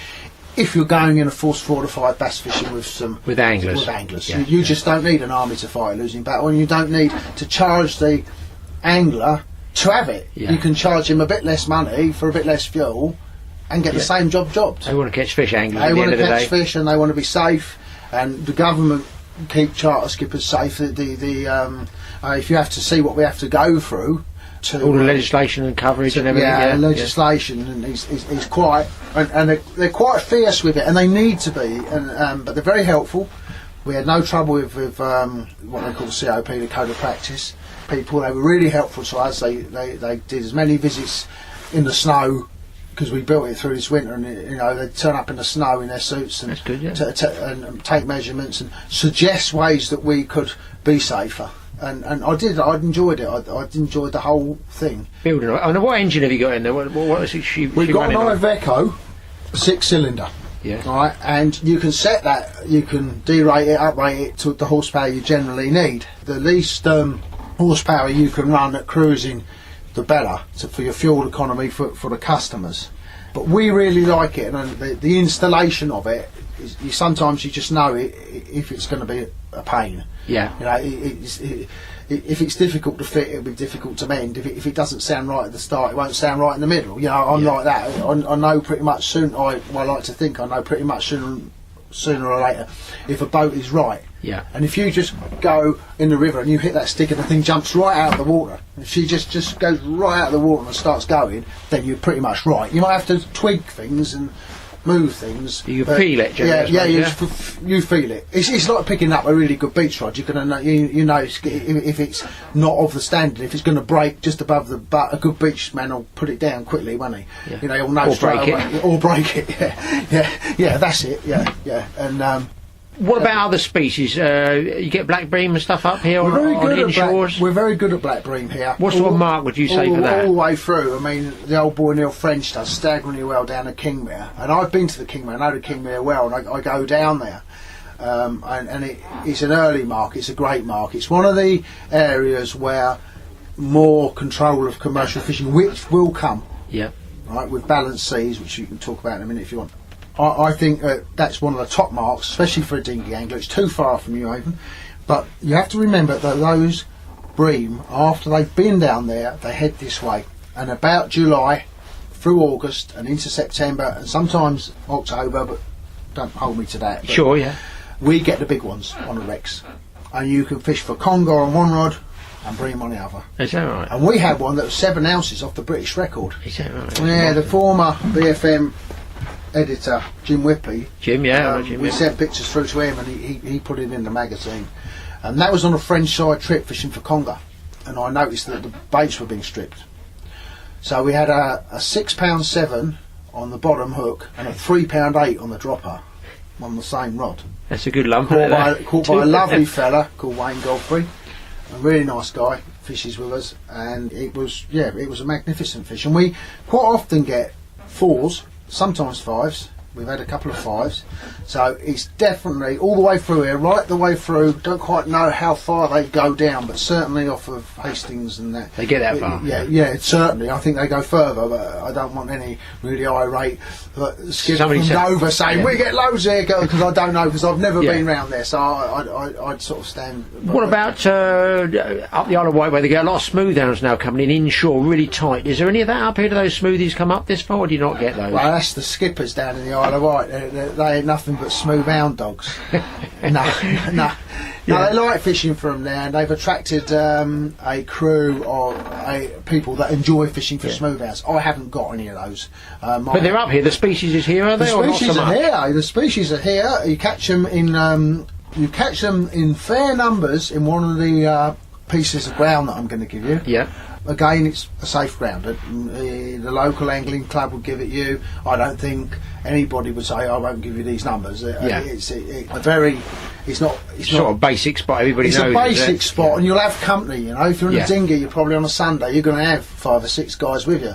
If you're going in a Force 4 to 5 bass fishing with anglers, Yeah. you just don't need an army to fight a losing battle, and you don't need to charge the angler to have it. Yeah. You can charge him a bit less money for a bit less fuel and get the same jobbed. They want to catch fish, anglers. They want to catch catch fish, and they want to be safe, and the government keep charter skippers safe. If you have to see what we have to go through to all the legislation and coverage and everything. Legislation, and he's quite, and they're quite fierce with it, and they need to be, but they're very helpful. We had no trouble with what they call COP, the Code of Practice. People, they were really helpful to us. They did as many visits in the snow, because we built it through this winter, and they'd turn up in the snow in their suits and, That's good, yeah. and take measurements and suggest ways that we could be safer. And I'd enjoyed it. I'd enjoyed the whole thing. Building. And what engine have you got in there? What is it? We've got an Iveco 6-cylinder. Yeah. Right, and you can set that. You can derate it, uprate it to the horsepower you generally need. The least horsepower you can run at cruising, the better for your fuel economy for the customers. But we really like it, and the installation of it, sometimes you just know if it's going to be a pain. Yeah. If it's difficult to fit, it'll be difficult to mend. If it doesn't sound right at the start, it won't sound right in the middle. I'm like that. I know pretty much soon. I like to think I know pretty much sooner or later if a boat is right. Yeah. And if you just go in the river and you hit that stick and the thing jumps right out of the water, if she just goes right out of the water and starts going, then you're pretty much right. You might have to tweak things and move things. You feel it, you feel it. It's like picking up a really good beach rod. You're gonna know, if it's not of the standard, if it's going to break just above the butt, a good beach man will put it down quickly, won't he? Yeah. He'll know straight away. Or break it. Yeah, that's it. Yeah. And what about other species? You get black bream and stuff up here on inshores? We're very good at black bream here. What sort of mark would you say for that? All the way through. I mean, the old boy Neil French does staggeringly well down at Kingmere, and I've been to the Kingmere. I know the Kingmere well, and I go down there. And it's an early mark. It's a great mark. It's one of the areas where more control of commercial fishing, which will come. Yeah. right, with balanced seas, which you can talk about in a minute if you want. I think that's one of the top marks, especially for a dinghy angler. It's too far from Newhaven, but you have to remember that those bream, after they've been down there, they head this way, and about July through August and into September and sometimes October, but don't hold me to that. Sure, yeah. We get the big ones on the wrecks, and you can fish for conger on one rod and bream on the other. Is that right? And we had one that was 7 ounces off the British record. Is that right? Yeah, the former BFM editor, Jim Whippy. Jim, yeah. Jim, we yeah. sent pictures through to him, and he put it in the magazine. And that was on a French side trip fishing for conger, and I noticed that the baits were being stripped. So we had a £6.7 on the bottom hook and a £3.8 on the dropper on the same rod. That's a good lump. Caught by a lovely fella called Wayne Godfrey, a really nice guy, fishes with us, and it was a magnificent fish. And we quite often get 4s, sometimes 5s. We've had a couple of 5s, so it's definitely all the way through here, right the way through. Don't quite know how far they go down, but certainly off of Hastings and that. They get that far. Yeah, certainly. I think they go further, but I don't want any really irate skipper from Dover saying we get loads here, because I don't know, because I've never been round there, so I'd sort of stand. What about up the Isle of Wight, where they get a lot of smooth hounds now coming in inshore, really tight? Is there any of that up here? Do those smoothies come up this far, or do you not get those? Well, that's the skippers down in the Isle of Wight. They ain't nothing but smooth hound dogs. No, they like fishing for them now, and they've attracted a crew of people that enjoy fishing for smooth hounds. I haven't got any of those. But they're up here. The species is here, are they? The species are here. The species are here. You catch them in fair numbers in one of the pieces of ground that I'm going to give you. Yeah. Again, it's a safe ground. The local angling club will give it you. I don't think anybody would say, I won't give you these numbers. It's not sort of basic spot. Everybody knows. It's a basic spot, and you'll have company. You know, if you're in a dinghy, you're probably on a Sunday. You're going to have 5 or 6 guys with you.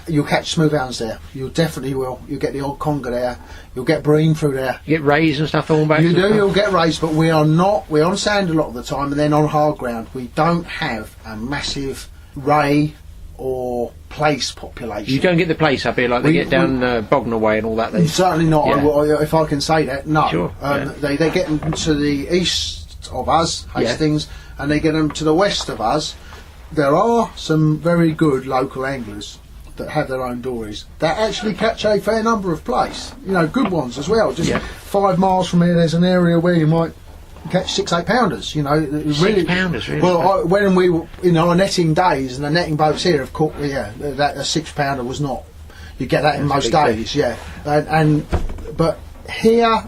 You'll catch smooth hounds there. You definitely will. You'll get the odd conger there. You'll get bream through there. You get rays and stuff all back. You do. You'll get rays, but we're on sand a lot of the time, and then on hard ground. We don't have a massive ray or place population. You don't get the place up here like they get down Bognor Way and all that. Certainly not. Yeah. If I can say that, no. Sure, they get them to the east of us, Hastings, and they get them to the west of us. There are some very good local anglers that have their own dories that actually catch a fair number of place. You know, good ones as well. Just 5 miles from here, there's an area where you might catch 6-8 pounders. You know, really. 6 pounders, really. Well, when we were in our netting days, and the netting boats here have caught, that a 6 pounder was not. You get that in most days, but here,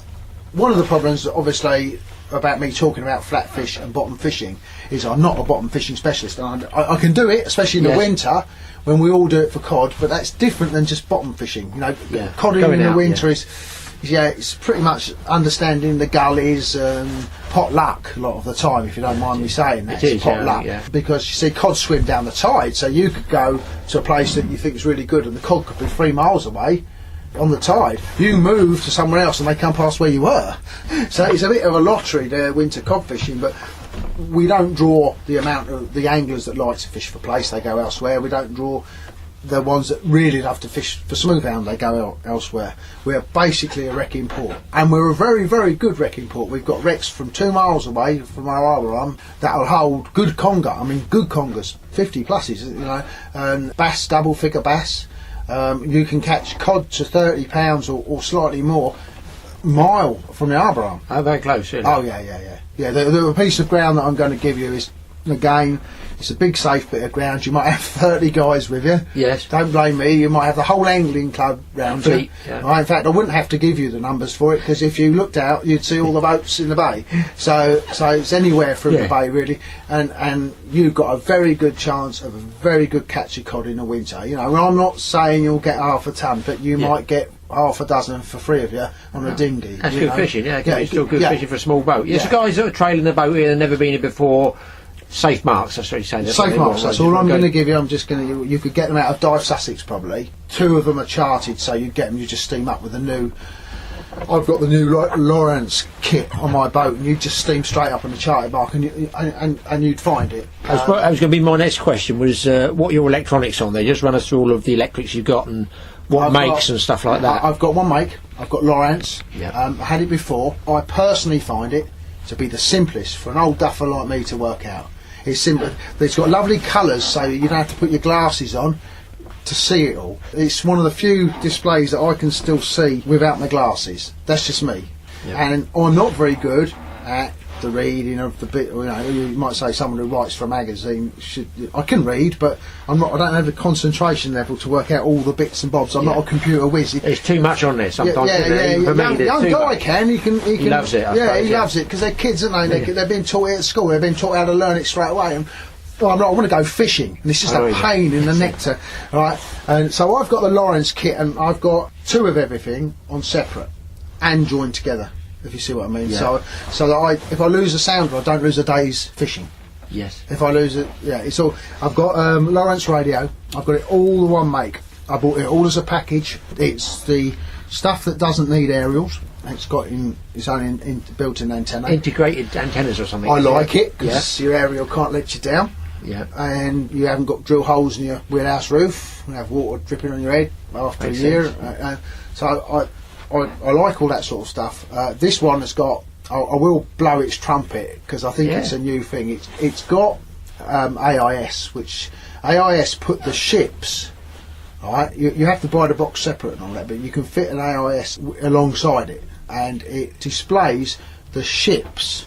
one of the problems, obviously, about me talking about flatfish and bottom fishing is I'm not a bottom fishing specialist, and I can do it, especially in the winter when we all do it for cod, but that's different than just bottom fishing. You know, codding in the winter is it's pretty much understanding the gullies and pot luck a lot of the time, if you don't mind me saying that. It's pot luck. Because you see cod swim down the tide, so you could go to a place that you think is really good and the cod could be 3 miles away on the tide. You move to somewhere else and they come past where you were. So it's a bit of a lottery, the winter cod fishing, but we don't draw the amount of the anglers that like to fish for place. They go elsewhere. We don't draw the ones that really love to fish for smoothhound. They go elsewhere. We're basically a wrecking port, and we're a very, very good wrecking port. We've got wrecks from 2 miles away from our harbour arm that'll hold good conger. I mean, good congers, 50 pluses, you know, and bass, double figure bass. You can catch cod to £30 or slightly more mile from the harbour arm. How very close, really? Oh yeah. The piece of ground that I'm going to give you is, again, it's a big safe bit of ground. You might have 30 guys with you. Yes. Don't blame me. You might have the whole angling club round you. Yeah. In fact, I wouldn't have to give you the numbers for it, because if you looked out, you'd see all the boats in the bay. So it's anywhere from the bay, really. And you've got a very good chance of a very good catch of cod in the winter. You know, I'm not saying you'll get half a ton, but you might get half a dozen for 3 of you on a dinghy. That's good fishing, it's still good fishing for a small boat. Yes, the guys that are trailing the boat here, they've never been here before. Safe marks, that's what you're saying. Safe marks, that's all I'm going to give you. I'm just going to. You could get them out of Dive Sussex probably. 2 of them are charted, so you get them. You just steam up with a new I've got the new Lawrence kit on my boat, and you just steam straight up on the charter bark, and you'd find it. That was going to be my next question. Was what are your electronics on there? Just run us through all of the electrics you've got and what makes and stuff like that. I've got one make. I've got Lawrence. Yeah. I had it before. I personally find it to be the simplest for an old duffer like me to work out. It's simple. It's got lovely colours, so you don't have to put your glasses on to see it all. It's one of the few displays that I can still see without my glasses. That's just me. Yeah. And I'm not very good at the reading of the bit. You might say someone who writes for a magazine I can read, but I don't have the concentration level to work out all the bits and bobs. I'm not a computer whiz. There's too much on there sometimes. Young guy can. He loves it. He loves it because they're kids, aren't they? They've been taught it at school. They've been taught how to learn it straight away. And I want to go fishing, and it's just a pain in the neck to. Right, and so I've got the Lawrence kit, and I've got two of everything on separate and joined together. If you see what I mean, so that if I lose a sounder, I don't lose a day's fishing. Yes. If I lose it, it's all. I've got Lawrence radio. I've got it all the one make. I bought it all as a package. It's the stuff that doesn't need aerials. It's got its own built-in antenna. Integrated antennas or something. I like it because your aerial can't let you down. Yeah. And you haven't got drill holes in your wheelhouse roof. You have water dripping on your head after a year. So I like all that sort of stuff. This one has got. I will blow its trumpet because I think it's a new thing. It's got AIS, which AIS put the ships. Right, you have to buy the box separate and all that, but you can fit an AIS alongside it, and it displays the ships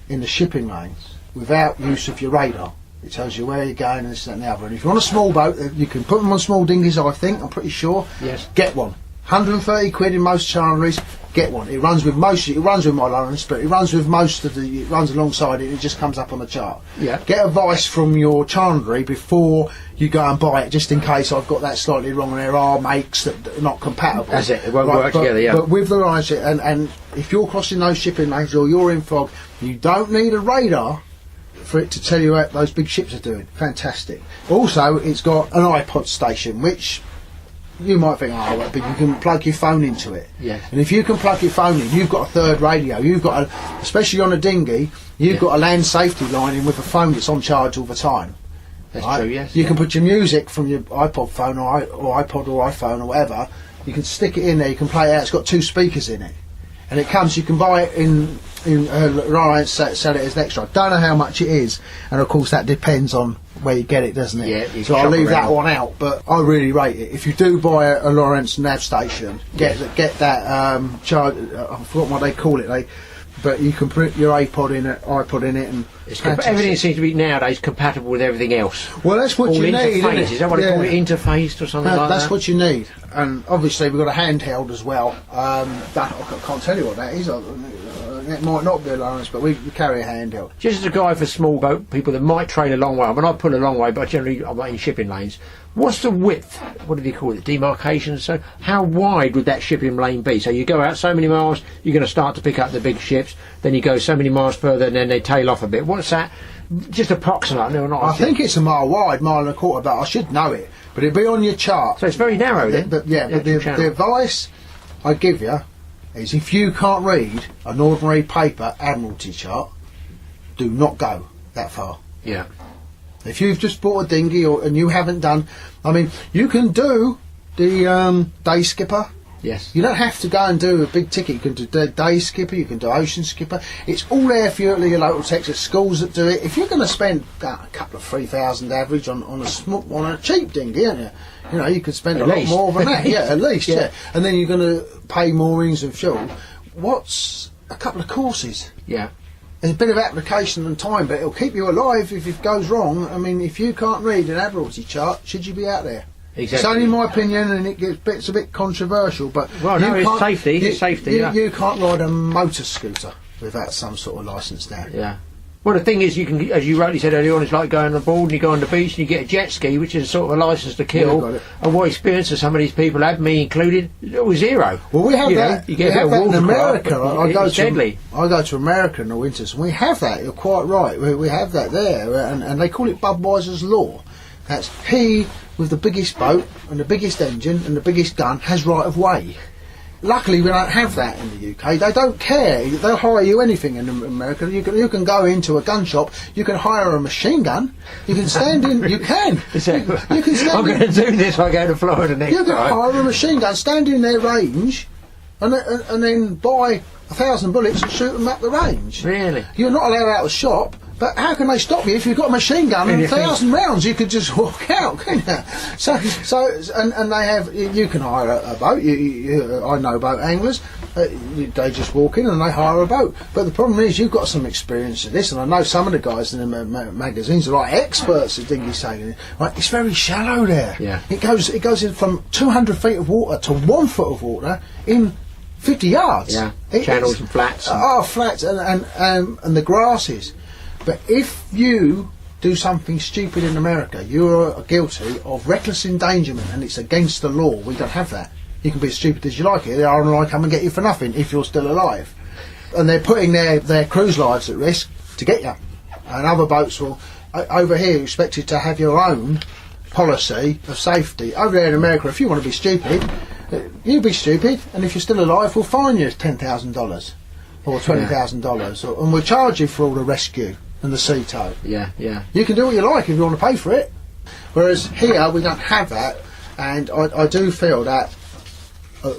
in the shipping lanes without use of your radar. It tells you where you're going and this, that, and the other. And if you're on a small boat, you can put them on small dinghies. I'm pretty sure. Yes. Get one. 130 quid in most chandleries. Get one. It runs with most. It runs with my Lawrence, but it runs with most of the. It runs alongside it. It just comes up on the chart. Yeah. Get advice from your chandlery before you go and buy it, just in case I've got that slightly wrong and there are makes that are not compatible. That's it. It won't work together. Yeah. But with the Lawrence, and if you're crossing those shipping lanes or you're in fog, you don't need a radar for it to tell you what those big ships are doing. Fantastic. Also, it's got an iPod station, which you might think, but you can plug your phone into it. Yes. And if you can plug your phone in, you've got a third radio. You've got, especially on a dinghy, you've got a land safety line in with a phone that's on charge all the time. That's right? true. Yes. You can put your music from your iPod phone or iPod or iPhone or whatever. You can stick it in there. You can play it out. It's got 2 speakers in it, and it comes. You can buy it in Reliance, sell it as an extra. I don't know how much it is, and of course that depends on where you get it, doesn't it? Yeah. So I'll leave that one out, but I really rate it. If you do buy a Lawrence nav station, get that charge. I forgot what they call it. But you can put your iPod in it, and everything seems to be nowadays compatible with everything else. Well, that's what you need. Isn't it? Is that what they call it? Interfaced or something like that? That's what you need. And obviously we've got a handheld as well. I can't tell you what that is. It might not be a Lawrence, but we carry a handheld. Just as a guy for small boat people that might trade a long way. I mean, I pull a long way, but generally I'm not in shipping lanes. What's the width? What do they call it? Demarcation. So, how wide would that shipping lane be? So you go out so many miles, you're going to start to pick up the big ships. Then you go so many miles further, and then they tail off a bit. What's that? Just approximately. I think it's a mile wide, mile and a quarter. But I should know it. But it'd be on your chart. So it's very narrow then. But the advice I give you is if you can't read an ordinary paper Admiralty chart, do not go that far. Yeah. If you've just bought a dinghy and you haven't done, I mean, you can do the day skipper. Yes. You don't have to go and do a big ticket. You can do day skipper, you can do ocean skipper. It's all there for you at your local Texas schools that do it. If you're going to spend a couple of 3,000 average on a cheap dinghy, aren't you? You know, you could spend a lot more than that. Yeah, at least. Yeah. And then you're going to pay moorings and fuel. What's a couple of courses? Yeah. There's a bit of application and time, but it'll keep you alive if it goes wrong. I mean, if you can't read an Admiralty chart, should you be out there? Exactly. It's only my opinion, and it's a bit controversial, but it's safety. It's safety. You can't ride a motor scooter without some sort of licence there. Yeah. Well, the thing is, you can, as you rightly said earlier on, it's like going aboard and you go on the beach and you get a jet ski, which is sort of a licence to kill. And what experience do some of these people have, me included, it was zero. Well, we have that. You get a bit of in America. I go to America in the winters, and we have that. You're quite right. We have that there, and they call it Budweiser's law. That's he with the biggest boat and the biggest engine and the biggest gun has right of way. luckily we don't have that in the UK. They don't care. They'll hire you anything in America. You can go into a gun shop. You can hire a machine gun. You can stand in. You can. You can stand. I'm going to do this. I go to Florida next You can time. hire a machine gun, stand in their range, and then buy 1,000 bullets and shoot them at the range. Really? You're not allowed out of the shop. But how can they stop you if you've got a machine gun and 1,000 rounds? You could just walk out, couldn't you? And they have. You can hire a boat. I know boat anglers. They just walk in and they hire a boat. But the problem is, you've got some experience of this, and I know some of the guys in the magazines are like experts at dinghy sailing. Right, it's very shallow there. Yeah. It goes in from 200 feet of water to 1 foot of water in 50 yards. Yeah. Channels and flats. Flats and the grasses. But if you do something stupid in America, you are guilty of reckless endangerment, and it's against the law. We don't have that. You can be as stupid as you like here. They are going to come and get you for nothing if you're still alive. And they're putting their crew's lives at risk to get you. And other boats will, over here, you're expected to have your own policy of safety. Over there in America, if you want to be stupid, you be stupid, and if you're still alive, we'll fine you $10,000 or $20,000, and we'll charge you for all the rescue and the sea tow. Yeah. You can do what you like if you want to pay for it. Whereas here we don't have that, and I do feel that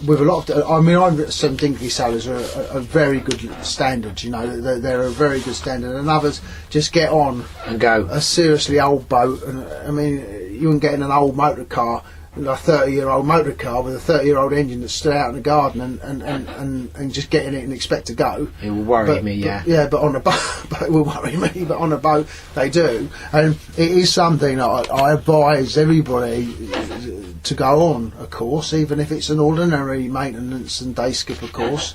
with a lot of, I mean, some dinghy sailors are a very good standard. You know, they're a very good standard, and others just get on And go. a seriously old boat, and I mean, you can get in an old motor car. A 30-year-old motor car with a 30-year-old engine that's stood out in the garden and just get in it and expect to go. It will worry me, yeah. But on a boat, it will worry me, but on a boat they do. And it is something that I advise everybody to go on a course, even if it's an ordinary maintenance and day skipper course,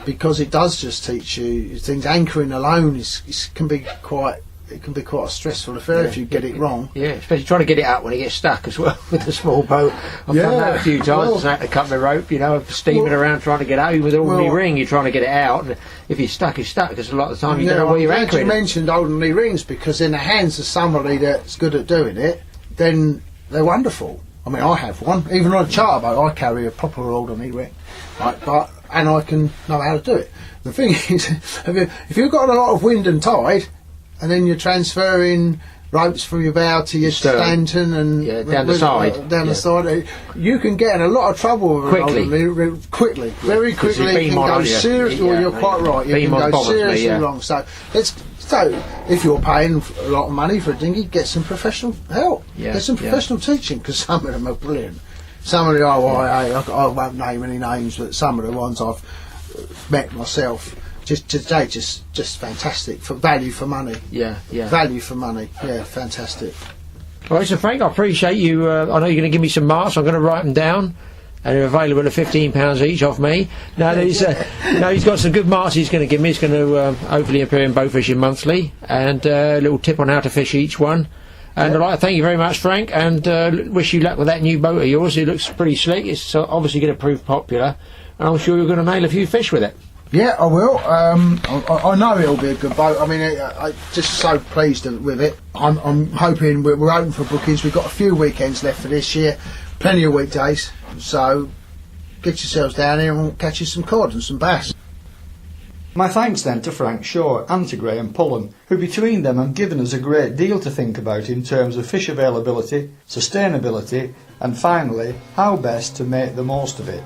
because it does just teach you things. Anchoring alone can be quite a stressful affair if you get it wrong. Yeah, especially trying to get it out when it gets stuck as well with a small boat. I've done that a few times. I had to cut the rope, steaming around trying to get out. With an ordinary ring, you're trying to get it out, and if you're stuck, you're stuck, because a lot of the time you don't know where you're anchoring. You mentioned ordinary rings, because in the hands of somebody that's good at doing it, then they're wonderful. I mean, I have one. Even on a charter boat, I carry a proper ordinary ring, right? And I can know how to do it. The thing is, if you've got a lot of wind and tide, and then you're transferring ropes from your bow to your stanton and down the side. You can get in a lot of trouble with very quickly. It can go seriously. You're quite right. You can go seriously wrong. So if you're paying a lot of money for a dinghy, get some professional help. Get some professional teaching, because some of them are brilliant. Some of the I won't name any names, but some of the ones I've met myself. Just fantastic, for value for money. Value for money. Fantastic. Right, so Frank, I appreciate you. I know you're going to give me some marks. I'm going to write them down, and they're available at £15 each off me. Now he's got some good marks he's going to give me. He's going to hopefully appear in Bow Fishing Monthly, and a little tip on how to fish each one. And I'd like to thank you very much, Frank, and wish you luck with that new boat of yours. It looks pretty slick. It's obviously going to prove popular, and I'm sure you're going to nail a few fish with it. Yeah, I will. I know it'll be a good boat. I mean, I'm just so pleased with it. I'm hoping we're open for bookings. We've got a few weekends left for this year, plenty of weekdays. So get yourselves down here and we'll catch you some cod and some bass. My thanks then to Frank Shaw and to Graeme Pullen, who between them have given us a great deal to think about in terms of fish availability, sustainability, and finally, how best to make the most of it.